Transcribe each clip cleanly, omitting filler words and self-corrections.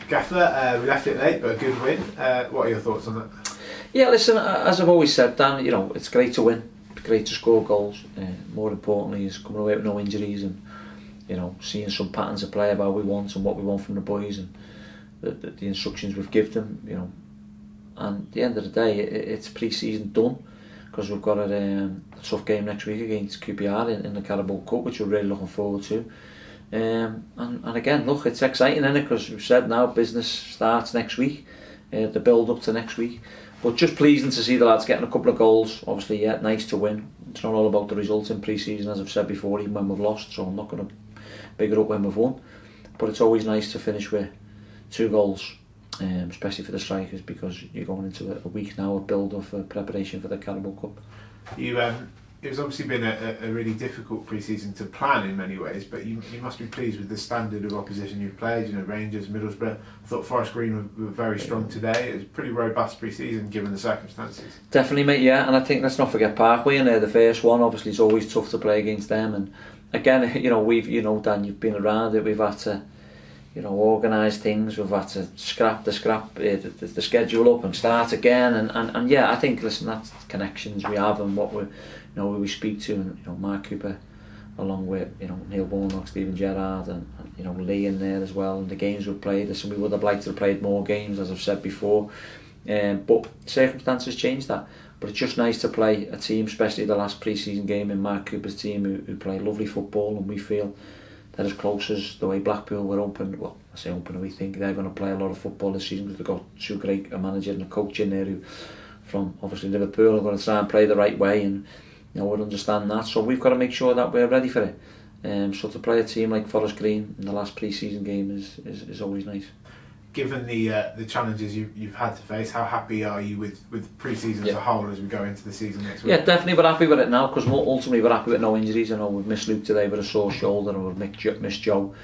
Gaffer, we left it late, but a good win. What are your thoughts on that? Yeah, listen, as I've always said, Dan, it's great to win, it's great to score goals. More importantly is coming away with no injuries and, seeing some patterns of play about what we want and what we want from the boys and the instructions we've given them, And at the end of the day, it's pre-season done because we've got a tough game next week against QPR in the Carabao Cup, which we're really looking forward to. And again, look, it's exciting, isn't it? Because we've said now business starts next week, the build up to next week. But just pleasing to see the lads getting a couple of goals. Obviously, yeah, nice to win. It's not all about the results in pre-season, as I've said before, even when we've lost. So I'm not going to big it up when we've won. But it's always nice to finish with 2 goals, especially for the strikers, because you're going into a week now of build-up for preparation for the Carabao Cup. It's obviously been a really difficult pre-season to plan in many ways, but you must be pleased with the standard of opposition you've played. Rangers, Middlesbrough. I thought Forest Green were very strong today. It was a pretty robust pre-season given the circumstances. Definitely, mate. Yeah, and I think let's not forget Parkway in there, the first one. Obviously, it's always tough to play against them. And again, we've Dan, you've been around it. We've had to, organise things. We've had to scrap the schedule up and start again. And yeah, I think that's connections we have and what who we speak to, and Mark Cooper, along with Neil Warnock, Stephen Gerrard, and Lee in there as well. And the games we've played, listen, we would have liked to have played more games, as I've said before, but circumstances changed that. But it's just nice to play a team, especially the last pre-season game in Mark Cooper's team, who play lovely football, and we feel they're as close as the way Blackpool were open. Well, I say open, we think they're going to play a lot of football this season because they've got 2 great manager and a coach in there who, from obviously Liverpool, are going to try and play the right way, and we'll understand that. So we've got to make sure that we're ready for it. So to play a team like Forest Green in the last pre-season game is always nice. Given the challenges you've had to face, how happy are you with pre-season as a whole as we go into the season next week? Yeah, definitely we're happy with it now, because ultimately we're happy with no injuries. I know we've missed Luke today with a sore shoulder, and we've missed Joe.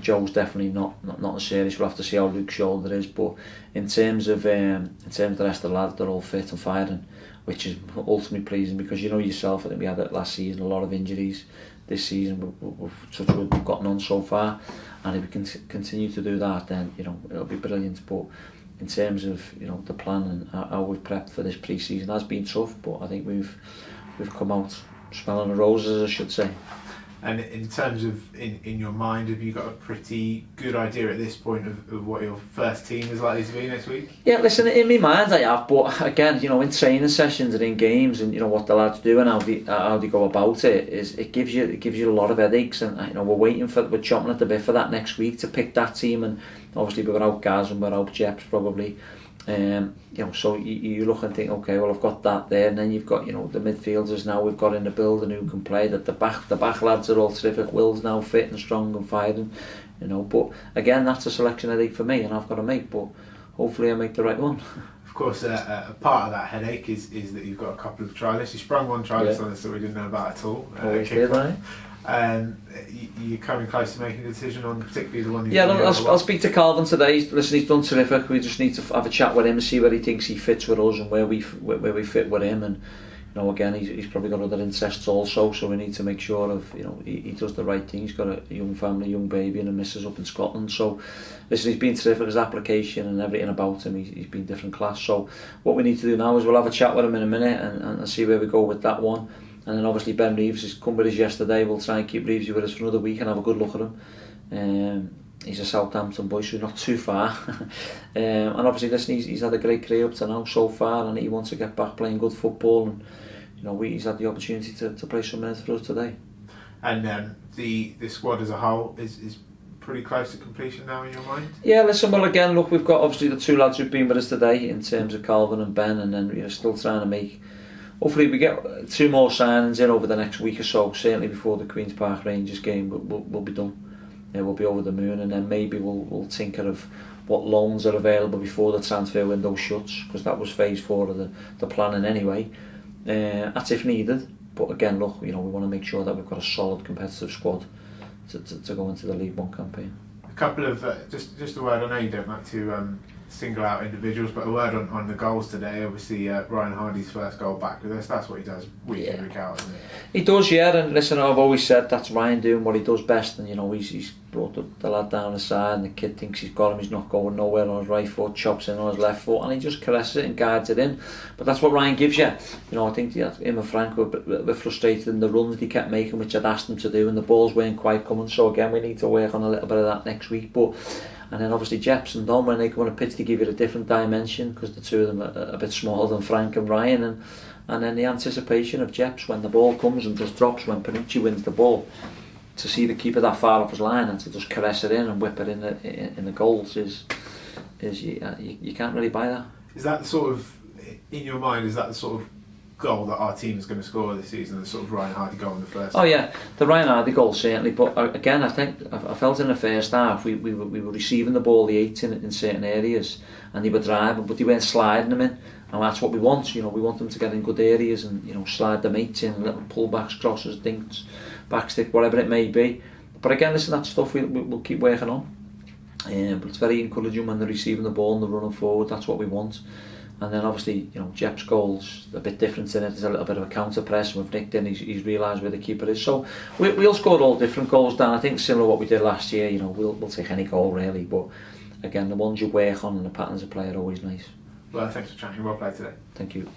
Joe's definitely not serious. We'll have to see how Luke's shoulder is, but in terms of the rest of the lads, they're all fit and firing, which is ultimately pleasing, because yourself, I think we had it last season, a lot of injuries. This season we've gotten on so far, and if we can continue to do that, then it'll be brilliant. But in terms of the plan and how we've prepped for this pre-season, has been tough, but I think we've come out smelling the roses, I should say. And in terms of in your mind, have you got a pretty good idea at this point of what your first team is likely to be next week? Yeah, listen, in my mind I have, but again, in training sessions and in games, and what the lads do and how they go about it, is it gives you a lot of headaches, and we're chomping at the bit for that next week to pick that team. And obviously we're without Gaz and we're without Jeps probably. So you look and think, okay, well, I've got that there, and then you've got the midfielders now we've got in the building who can play. That the back lads are all terrific. Will's now fit and strong and firing, But again, that's a selection headache for me, and I've got to make. But hopefully, I make the right one. Of course, a part of that headache is that you've got a couple of trialists. You sprung one trialist on us that we didn't know about at all. Always did, right? You're coming close to making a decision on particularly the one. I'll speak to Calvin today. Listen, he's done terrific. We just need to have a chat with him and see where he thinks he fits with us and where we fit with him. And again, he's probably got other interests also, so we need to make sure of he does the right thing. He's got a young family, young baby, and a missus up in Scotland. So listen, he's been terrific. His application and everything about him, he's been different class. So what we need to do now is we'll have a chat with him in a minute and see where we go with that one. And then obviously Ben Reeves has come with us yesterday. We'll try and keep Reeves with us for another week and have a good look at him. He's a Southampton boy, so not too far. And obviously listen, he's had a great career up to now so far, and he wants to get back playing good football, and he's had the opportunity to play some minutes for us today. And the squad as a whole is pretty close to completion now in your mind? Yeah, listen, well again, look, we've got obviously the 2 lads who've been with us today in terms of Calvin and Ben, and then still trying to make. Hopefully we get 2 more signings in over the next week or so, certainly before the Queen's Park Rangers game. We'll be done. We'll be over the moon, and then maybe we'll tinker of what loans are available before the transfer window shuts, because that was phase 4 of the planning anyway. That's if needed. But again, look, we want to make sure that we've got a solid competitive squad to go into the League One campaign. A couple of just a word. I know you don't like to single out individuals, but a word on the goals today. Obviously, Ryan Hardy's first goal back with us. That's what he does week in, week out, isn't it? He does, yeah. And listen, I've always said that's Ryan doing what he does best. And he's brought the lad down the side, and the kid thinks he's got him. He's not going nowhere on his right foot, chops in on his left foot, and he just caresses it and guides it in. But that's what Ryan gives you. I think him and Frank were a bit frustrated in the runs that he kept making, which I'd asked him to do, and the balls weren't quite coming. So again, we need to work on a little bit of that next week. And then obviously Jeps and Dom, when they come on a pitch, they give it a different dimension, because the two of them are a bit smaller than Frank and Ryan, and then the anticipation of Jeps when the ball comes and just drops when Panucci wins the ball, to see the keeper that far off his line and to just caress it in and whip it in the goals is you can't really buy that. Is that the sort of, in your mind, is that the sort of goal that our team is going to score this season, the sort of Ryan Hardy goal in the first? Oh yeah, the Ryan Hardy goal certainly, but again I felt in the first half we were receiving the ball, the 8s in certain areas, and they were driving, but they weren't sliding them in, and that's what we want. We want them to get in good areas and slide the 8s in, little pullbacks, crosses, dinks, backstick, whatever it may be. But again, listen, that's stuff we'll keep working on. But it's very encouraging when they're receiving the ball and they're running forward. That's what we want. And then obviously, Jep's goals a bit different in it. There's a little bit of a counter press. We've nicked in. He's realised where the keeper is. So we'll score all different goals, Dan. I think similar to what we did last year. We'll take any goal really. But again, the ones you work on and the patterns of play are always nice. Well, thanks for chatting. Well played today. Thank you.